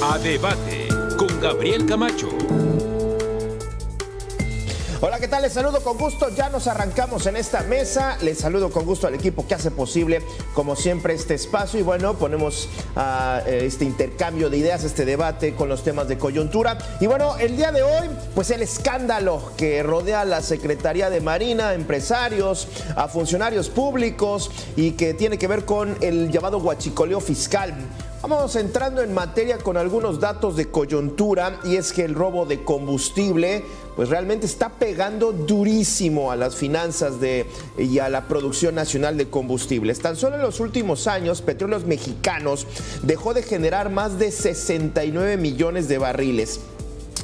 A Debate con Gabriel Camacho. Hola, ¿qué tal? Les saludo con gusto. Ya nos arrancamos en esta mesa. Les saludo con gusto al equipo que hace posible, como siempre, este espacio. Y bueno, ponemos este intercambio de ideas, este debate con los temas de coyuntura. Y bueno, el día de hoy, pues el escándalo que rodea a la Secretaría de Marina, a empresarios, a funcionarios públicos y que tiene que ver con el llamado huachicoleo fiscal. Vamos entrando en materia con algunos datos de coyuntura, y es que el robo de combustible pues realmente está pegando durísimo a las finanzas y a la producción nacional de combustibles. Tan solo en los últimos años, Petróleos Mexicanos dejó de generar más de 69 millones de barriles.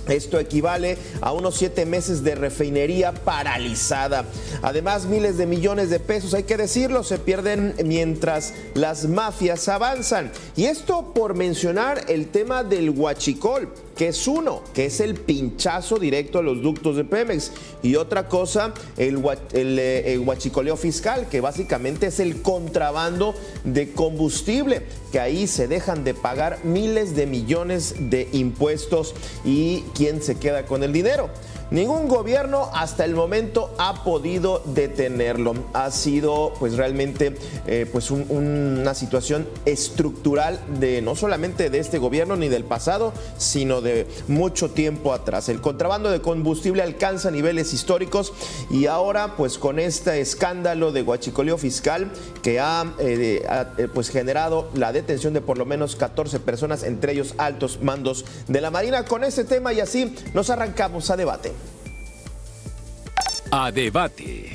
Esto equivale a unos 7 meses de refinería paralizada. Además, miles de millones de pesos, hay que decirlo, se pierden mientras las mafias avanzan. Y esto por mencionar el tema del huachicol, que es el pinchazo directo a los ductos de Pemex. Y otra cosa, el huachicoleo fiscal, que básicamente es el contrabando de combustible, que ahí se dejan de pagar miles de millones de impuestos. ¿Y quién se queda con el dinero? Ningún gobierno hasta el momento ha podido detenerlo. Ha sido pues realmente una situación estructural de no solamente de este gobierno ni del pasado, sino de mucho tiempo atrás. El contrabando de combustible alcanza niveles históricos, y ahora pues con este escándalo de huachicoleo fiscal que ha generado la detención de por lo menos 14 personas, entre ellos altos mandos de la Marina. Con este tema y así nos arrancamos a debate. A Debate.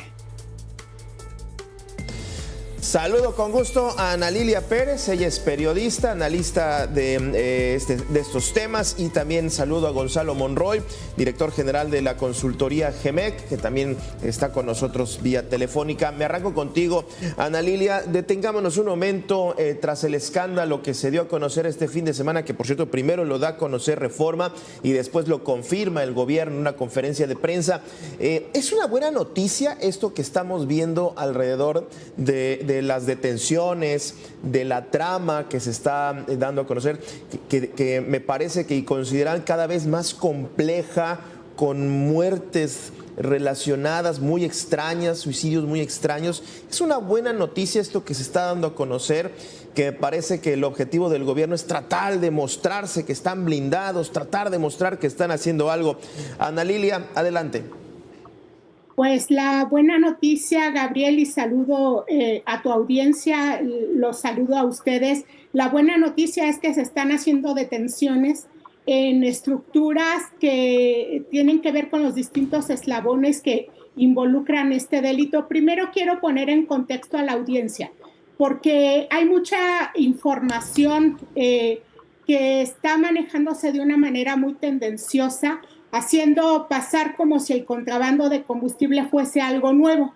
Saludo con gusto a Ana Lilia Pérez, ella es periodista, analista de estos temas, y también saludo a Gonzalo Monroy, director general de la consultoría GEMEC, que también está con nosotros vía telefónica. Me arranco contigo, Ana Lilia. Detengámonos un momento tras el escándalo que se dio a conocer este fin de semana, que por cierto primero lo da a conocer Reforma y después lo confirma el gobierno en una conferencia de prensa. ¿Es una buena noticia esto que estamos viendo alrededor de las detenciones, de la trama que se está dando a conocer, que me parece que consideran cada vez más compleja, con muertes relacionadas muy extrañas, suicidios muy extraños? Es una buena noticia esto que se está dando a conocer, que me parece que el objetivo del gobierno es tratar de mostrarse que están blindados, tratar de mostrar que están haciendo algo. Ana Lilia, adelante. Pues la buena noticia, Gabriel, y saludo a tu audiencia, los saludo a ustedes. La buena noticia es que se están haciendo detenciones en estructuras que tienen que ver con los distintos eslabones que involucran este delito. Primero quiero poner en contexto a la audiencia, porque hay mucha información que está manejándose de una manera muy tendenciosa, haciendo pasar como si el contrabando de combustible fuese algo nuevo.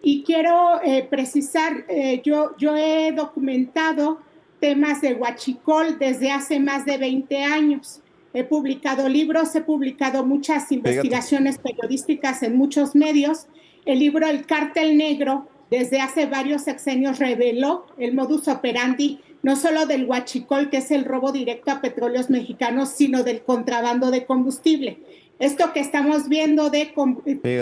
Y quiero precisar, yo he documentado temas de huachicol desde hace más de 20 años. He publicado libros, he publicado muchas investigaciones periodísticas en muchos medios. El libro El Cártel Negro, desde hace varios sexenios, reveló el modus operandi no solo del huachicol, que es el robo directo a Petróleos Mexicanos, sino del contrabando de combustible. Esto que estamos viendo de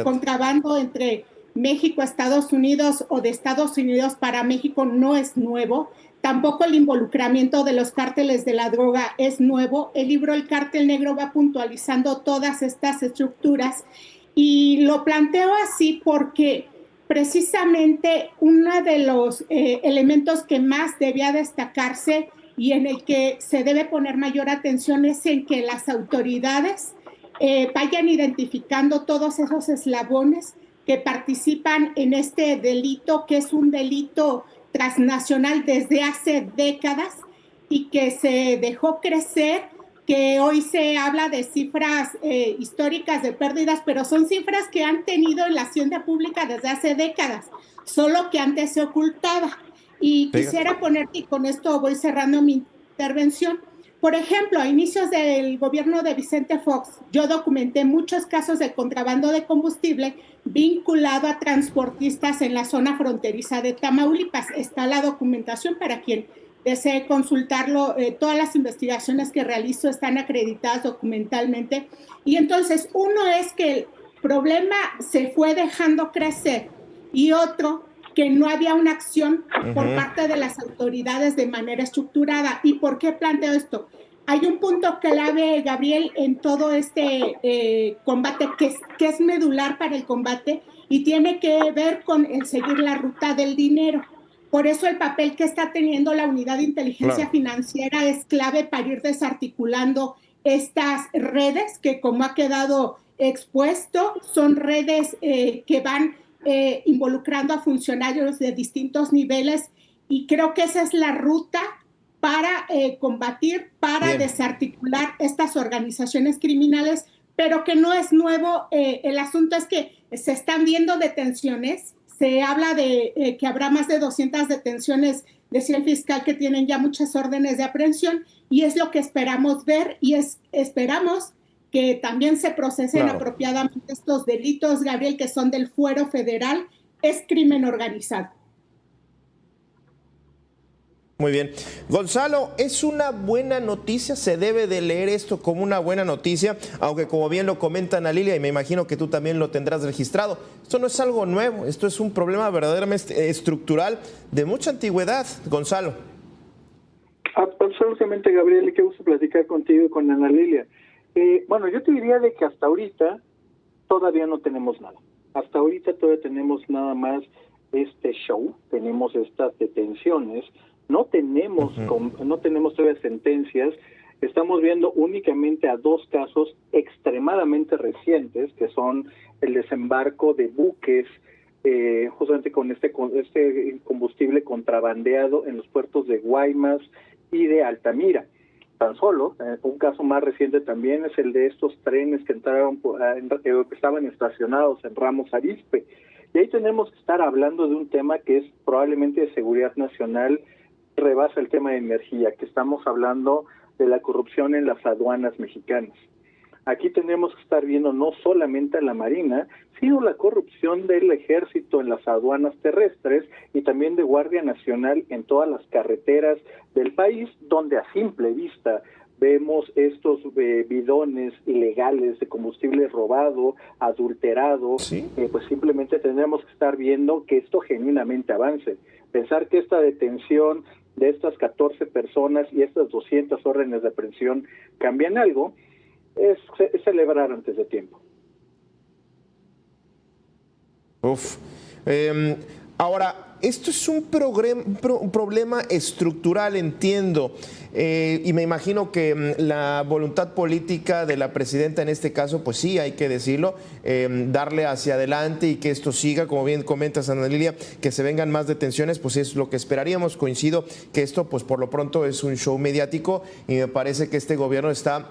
contrabando entre México, Estados Unidos, o de Estados Unidos para México, no es nuevo. Tampoco el involucramiento de los cárteles de la droga es nuevo. El libro El Cártel Negro va puntualizando todas estas estructuras, y lo planteo así porque precisamente uno de los elementos que más debía destacarse y en el que se debe poner mayor atención es en que las autoridades vayan identificando todos esos eslabones que participan en este delito, que es un delito transnacional desde hace décadas y que se dejó crecer, que hoy se habla de cifras históricas de pérdidas, pero son cifras que han tenido en la hacienda pública desde hace décadas, solo que antes se ocultaba. Y quisiera ponerte, y con esto voy cerrando mi intervención, por ejemplo, a inicios del gobierno de Vicente Fox, yo documenté muchos casos de contrabando de combustible vinculado a transportistas en la zona fronteriza de Tamaulipas. Está la documentación para quien desee consultarlo, todas las investigaciones que realizo están acreditadas documentalmente. Y entonces, uno es que el problema se fue dejando crecer y otro, que no había una acción por parte de las autoridades de manera estructurada. ¿Y por qué planteo esto? Hay un punto clave, Gabriel, en todo este combate que es medular para el combate y tiene que ver con el seguir la ruta del dinero. Por eso el papel que está teniendo la Unidad de Inteligencia Financiera es clave para ir desarticulando estas redes que, como ha quedado expuesto, son redes que van involucrando a funcionarios de distintos niveles, y creo que esa es la ruta para combatir, para desarticular estas organizaciones criminales, pero que no es nuevo. El asunto es que se están viendo detenciones. Se habla de que habrá más de 200 detenciones, decía el fiscal, que tienen ya muchas órdenes de aprehensión, y es lo que esperamos ver, y esperamos que también se procesen apropiadamente estos delitos, Gabriel, que son del fuero federal. Es crimen organizado. Muy bien. Gonzalo, ¿es una buena noticia? ¿Se debe de leer esto como una buena noticia? Aunque, como bien lo comenta Ana Lilia, y me imagino que tú también lo tendrás registrado, esto no es algo nuevo, esto es un problema verdaderamente estructural de mucha antigüedad. Gonzalo. Absolutamente, Gabriel, y qué gusto platicar contigo y con Ana Lilia. Bueno, yo te diría de que hasta ahorita todavía no tenemos nada. Hasta ahorita todavía tenemos nada más este show, tenemos estas detenciones, no tenemos todavía sentencias. Estamos viendo únicamente a dos casos extremadamente recientes, que son el desembarco de buques justamente con este combustible contrabandeado en los puertos de Guaymas y de Altamira. Tan solo, un caso más reciente también es el de estos trenes que entraron, que estaban estacionados en Ramos Arizpe. Y ahí tenemos que estar hablando de un tema que es probablemente de seguridad nacional, rebasa el tema de energía, que estamos hablando de la corrupción en las aduanas mexicanas. Aquí tenemos que estar viendo no solamente a la Marina, sino la corrupción del Ejército en las aduanas terrestres y también de Guardia Nacional en todas las carreteras del país, donde a simple vista vemos estos bidones ilegales de combustible robado, adulterado. ¿Sí? Pues simplemente tendremos que estar viendo que esto genuinamente avance. Pensar que esta detención de estas 14 personas y estas 200 órdenes de aprehensión cambian algo, es celebrar antes de tiempo. Ahora, esto es un problema estructural, entiendo, y me imagino que la voluntad política de la presidenta en este caso, pues sí, hay que decirlo, darle hacia adelante y que esto siga, como bien comentas, Ana Lilia, que se vengan más detenciones, pues es lo que esperaríamos. Coincido que esto, pues por lo pronto, es un show mediático, y me parece que este gobierno está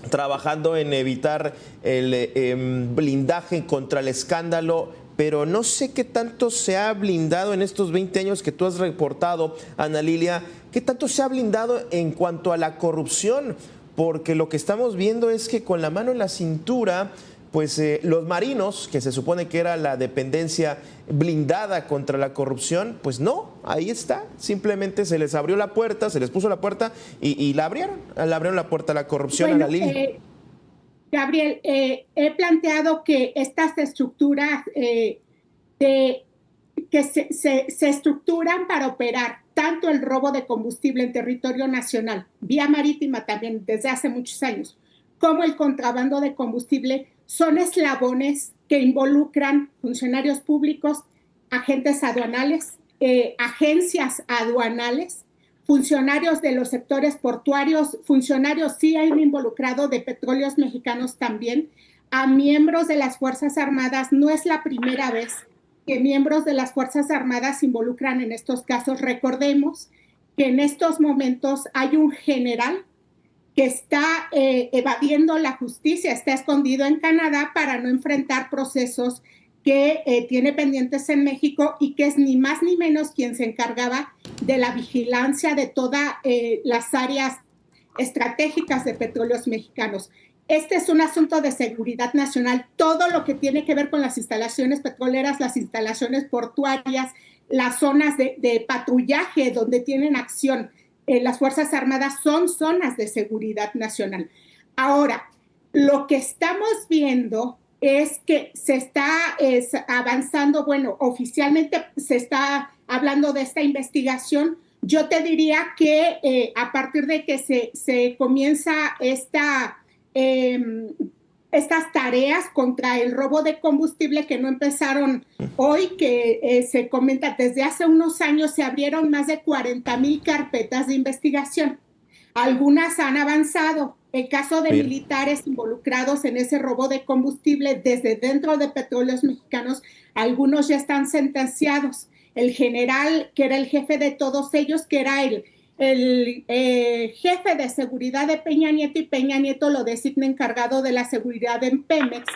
trabajando en evitar el blindaje contra el escándalo, pero no sé qué tanto se ha blindado en estos 20 años que tú has reportado, Ana Lilia, qué tanto se ha blindado en cuanto a la corrupción, porque lo que estamos viendo es que con la mano en la cintura, pues los marinos, que se supone que era la dependencia blindada contra la corrupción, pues no, ahí está, simplemente se les abrió la puerta, se les puso la puerta y la abrieron la puerta a la corrupción. Bueno, a la Lilia. Gabriel, he planteado que estas estructuras que se estructuran para operar tanto el robo de combustible en territorio nacional, vía marítima también desde hace muchos años, como el contrabando de combustible, son eslabones que involucran funcionarios públicos, agentes aduanales, agencias aduanales, funcionarios de los sectores portuarios, funcionarios sí hay involucrado de Petróleos Mexicanos también, a miembros de las Fuerzas Armadas. No es la primera vez que miembros de las Fuerzas Armadas se involucran en estos casos. Recordemos que en estos momentos hay un general que está evadiendo la justicia, está escondido en Canadá para no enfrentar procesos que tiene pendientes en México, y que es ni más ni menos quien se encargaba de la vigilancia de todas las áreas estratégicas de Petróleos Mexicanos. Este es un asunto de seguridad nacional. Todo lo que tiene que ver con las instalaciones petroleras, las instalaciones portuarias, las zonas de patrullaje donde tienen acción las Fuerzas Armadas son zonas de seguridad nacional. Ahora, lo que estamos viendo es que se está avanzando, bueno, oficialmente se está hablando de esta investigación. Yo te diría que a partir de que se comienza estas tareas contra el robo de combustible, que no empezaron hoy, que se comenta desde hace unos años, se abrieron más de 40,000 carpetas de investigación. Algunas han avanzado. El caso de militares involucrados en ese robo de combustible desde dentro de Petróleos Mexicanos, algunos ya están sentenciados. El general, que era el jefe de todos ellos, que era el jefe de seguridad de Peña Nieto, y Peña Nieto lo designa encargado de la seguridad en Pemex,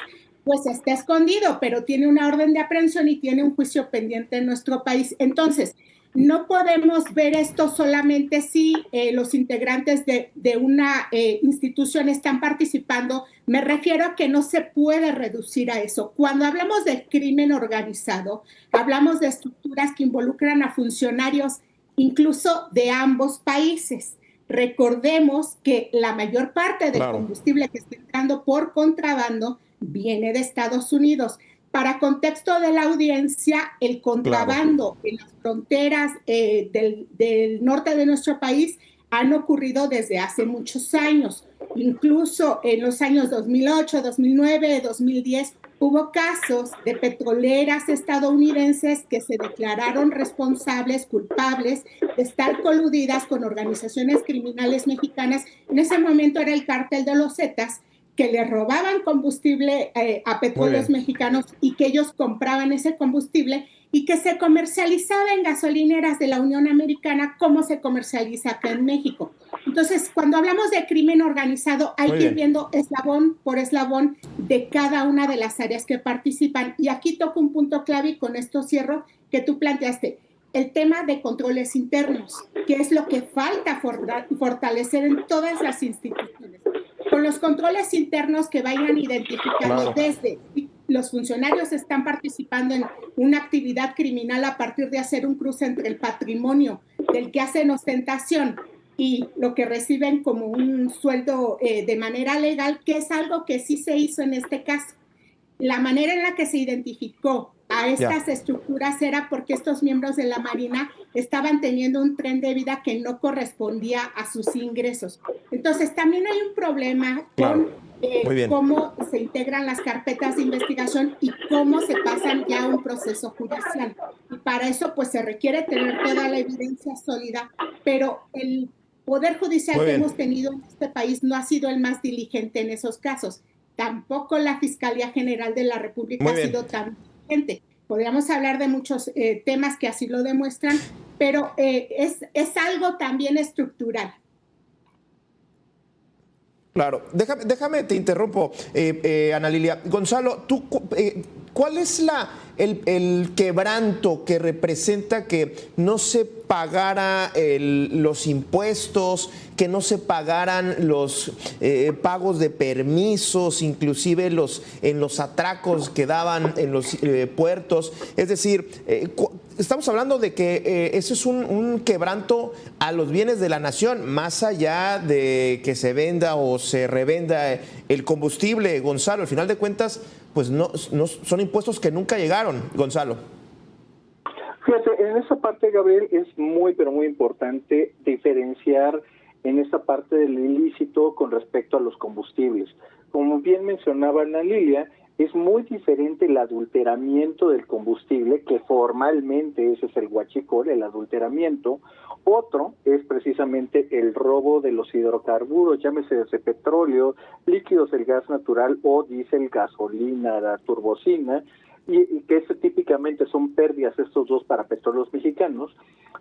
pues está escondido, pero tiene una orden de aprehensión y tiene un juicio pendiente en nuestro país. Entonces, no podemos ver esto solamente si los integrantes de una institución están participando. Me refiero a que no se puede reducir a eso. Cuando hablamos de crimen organizado, hablamos de estructuras que involucran a funcionarios incluso de ambos países. Recordemos que la mayor parte del combustible que está entrando por contrabando viene de Estados Unidos. Para contexto de la audiencia, el contrabando en las fronteras del norte de nuestro país han ocurrido desde hace muchos años. Incluso en los años 2008, 2009, 2010, hubo casos de petroleras estadounidenses que se declararon responsables, culpables de estar coludidas con organizaciones criminales mexicanas. En ese momento era el cártel de los Zetas, que le robaban combustible a Petróleos Mexicanos y que ellos compraban ese combustible y que se comercializaba en gasolineras de la Unión Americana como se comercializa acá en México. Entonces, cuando hablamos de crimen organizado, hay que ir viendo eslabón por eslabón de cada una de las áreas que participan. Y aquí toco un punto clave, y con esto cierro, que tú planteaste. El tema de controles internos, que es lo que falta fortalecer en todas las instituciones. Con los controles internos que vayan identificando desde los funcionarios están participando en una actividad criminal a partir de hacer un cruce entre el patrimonio del que hacen ostentación y lo que reciben como un sueldo de manera legal, que es algo que sí se hizo en este caso. La manera en la que se identificó a estas estructuras era porque estos miembros de la Marina estaban teniendo un tren de vida que no correspondía a sus ingresos. Entonces, también hay un problema con cómo se integran las carpetas de investigación y cómo se pasan ya a un proceso judicial. Y para eso, pues, se requiere tener toda la evidencia sólida, pero el Poder Judicial que hemos tenido en este país no ha sido el más diligente en esos casos. Tampoco la Fiscalía General de la República ha sido tan diligente. Podríamos hablar de muchos temas que así lo demuestran, pero es algo también estructural. Claro, déjame, te interrumpo, Ana Lilia. Gonzalo, ¿tú, ¿cuál es el quebranto que representa que no se pagara los impuestos, que no se pagaran los pagos de permisos, inclusive en los atracos que daban en los puertos? Es decir, estamos hablando de que eso es un quebranto a los bienes de la nación, más allá de que se venda o se revenda el combustible. Gonzalo, al final de cuentas, pues no son impuestos que nunca llegaron, Gonzalo. Fíjate, en esa parte, Gabriel, es muy, pero muy importante diferenciar en esa parte del ilícito con respecto a los combustibles. Como bien mencionaba Ana Lilia, es muy diferente el adulteramiento del combustible, que formalmente ese es el huachicol, el adulteramiento. Otro es precisamente el robo de los hidrocarburos, llámese desde petróleo, líquidos del gas natural o diésel, gasolina, la turbocina, y que típicamente son pérdidas estos dos para Petróleos Mexicanos,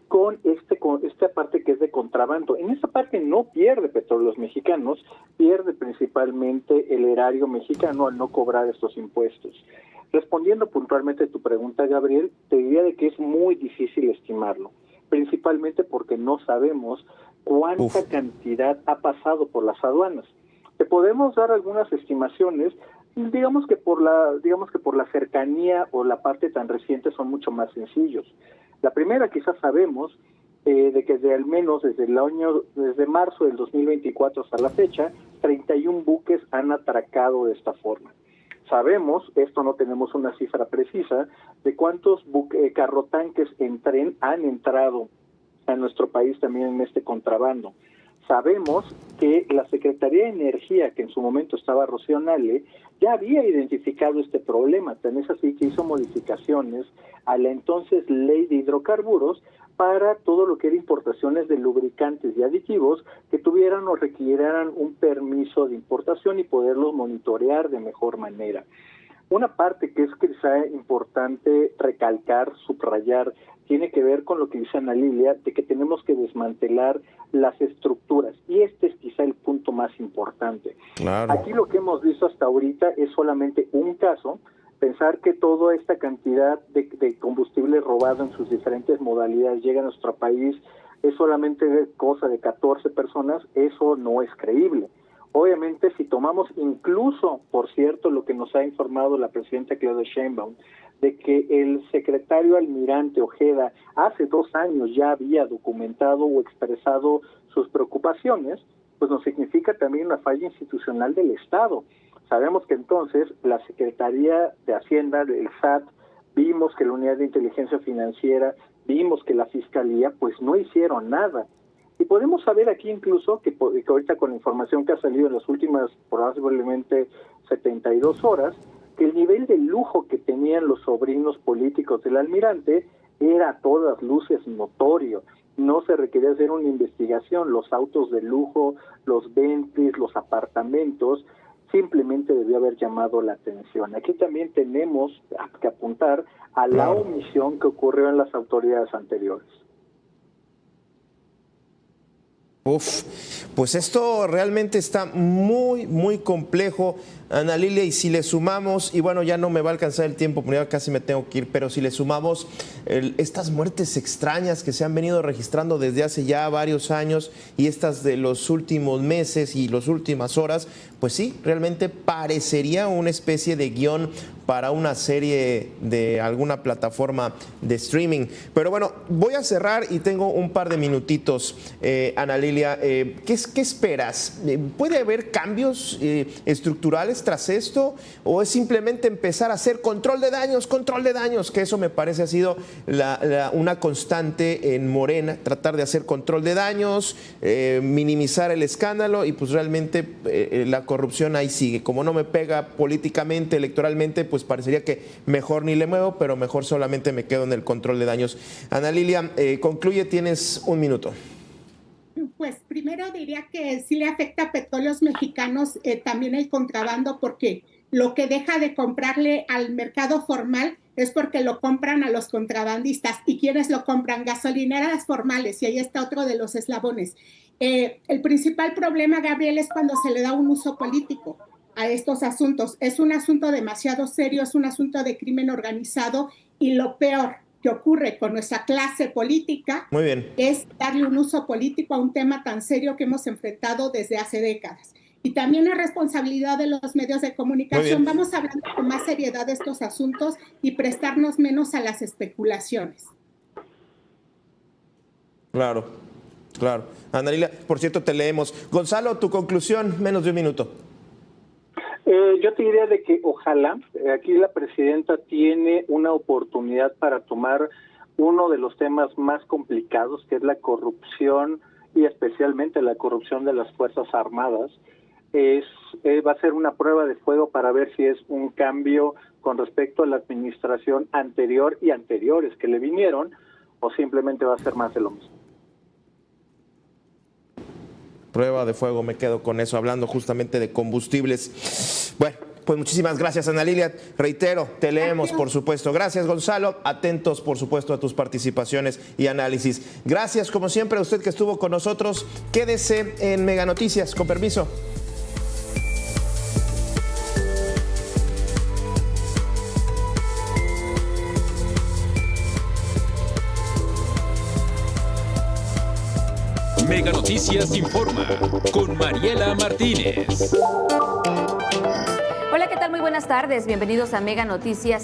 con esta parte que es de contrabando. En esa parte no pierde Petróleos Mexicanos, pierde principalmente el erario mexicano al no cobrar estos impuestos. Respondiendo puntualmente a tu pregunta, Gabriel, te diría de que es muy difícil estimarlo, principalmente porque no sabemos cuánta cantidad ha pasado por las aduanas. Te podemos dar algunas estimaciones. Digamos que por la cercanía o la parte tan reciente son mucho más sencillos. La primera, quizás sabemos de que al menos desde marzo del 2024 hasta la fecha, 31 buques han atracado de esta forma. Sabemos, esto no tenemos una cifra precisa, de cuántos carrotanques en tren han entrado a nuestro país también en este contrabando. Sabemos que la Secretaría de Energía, que en su momento estaba Rocío Nale, ya había identificado este problema, tan es así que hizo modificaciones a la entonces Ley de Hidrocarburos para todo lo que era importaciones de lubricantes y aditivos que tuvieran o requirieran un permiso de importación y poderlos monitorear de mejor manera. Una parte que es quizá importante recalcar, subrayar, tiene que ver con lo que dice Ana Lilia, de que tenemos que desmantelar las estructuras, y este es quizá el punto más importante. Claro. Aquí lo que hemos visto hasta ahorita es solamente un caso. Pensar que toda esta cantidad de combustible robado en sus diferentes modalidades llega a nuestro país es solamente cosa de 14 personas, eso no es creíble. Obviamente, si tomamos incluso, por cierto, lo que nos ha informado la presidenta Claudia Sheinbaum, de que el secretario almirante Ojeda hace 2 años ya había documentado o expresado sus preocupaciones, pues nos significa también una falla institucional del Estado. Sabemos que entonces la Secretaría de Hacienda, el SAT, vimos que la Unidad de Inteligencia Financiera, vimos que la Fiscalía, pues no hicieron nada. Y podemos saber aquí incluso que ahorita con la información que ha salido en las últimas probablemente 72 horas, que el nivel de lujo que tenían los sobrinos políticos del almirante era a todas luces notorio. No se requería hacer una investigación, los autos de lujo, los Bentleys, los apartamentos, simplemente debió haber llamado la atención. Aquí también tenemos que apuntar a la omisión que ocurrió en las autoridades anteriores. Pues esto realmente está muy, muy complejo, Ana Lilia, y si le sumamos, y bueno, ya no me va a alcanzar el tiempo, porque ya casi me tengo que ir, pero si le sumamos estas muertes extrañas que se han venido registrando desde hace ya varios años y estas de los últimos meses y las últimas horas, pues sí, realmente parecería una especie de guión para una serie de alguna plataforma de streaming. Pero bueno, voy a cerrar y tengo un par de minutitos, Ana Lilia. ¿Qué esperas? ¿Puede haber cambios estructurales tras esto? ¿O es simplemente empezar a hacer control de daños? Que eso me parece ha sido una constante en Morena, tratar de hacer control de daños, minimizar el escándalo, y pues realmente la corrupción ahí sigue. Como no me pega políticamente, electoralmente, pues parecería que mejor ni le muevo, pero mejor solamente me quedo en el control de daños. Ana Lilia, concluye, tienes un minuto. Pues primero diría que sí le afecta a Petróleos Mexicanos también el contrabando, porque lo que deja de comprarle al mercado formal es porque lo compran a los contrabandistas. ¿Y quiénes lo compran? Gasolineras formales, y ahí está otro de los eslabones. El principal problema, Gabriel, es cuando se le da un uso político a estos asuntos. Es un asunto demasiado serio, es un asunto de crimen organizado, y lo peor que ocurre con nuestra clase política es darle un uso político a un tema tan serio que hemos enfrentado desde hace décadas. Y también es responsabilidad de los medios de comunicación. Vamos hablando con más seriedad de estos asuntos y prestarnos menos a las especulaciones. Claro. Ana Lilia, por cierto, te leemos. Gonzalo, tu conclusión, menos de un minuto. Yo te diría de que ojalá, aquí la presidenta tiene una oportunidad para tomar uno de los temas más complicados, que es la corrupción, y especialmente la corrupción de las Fuerzas Armadas. Va a ser una prueba de fuego para ver si es un cambio con respecto a la administración anterior y anteriores que le vinieron, o simplemente va a ser más de lo mismo. Prueba de fuego, me quedo con eso, hablando justamente de combustibles. Bueno, pues muchísimas gracias, Ana Lilia. Reitero, te leemos, por supuesto. Gracias, Gonzalo. Atentos, por supuesto, a tus participaciones y análisis. Gracias, como siempre, a usted que estuvo con nosotros. Quédese en Mega Noticias. Con permiso. Mega Noticias informa con Mariela Martínez. Hola, ¿qué tal? Muy buenas tardes. Bienvenidos a Mega Noticias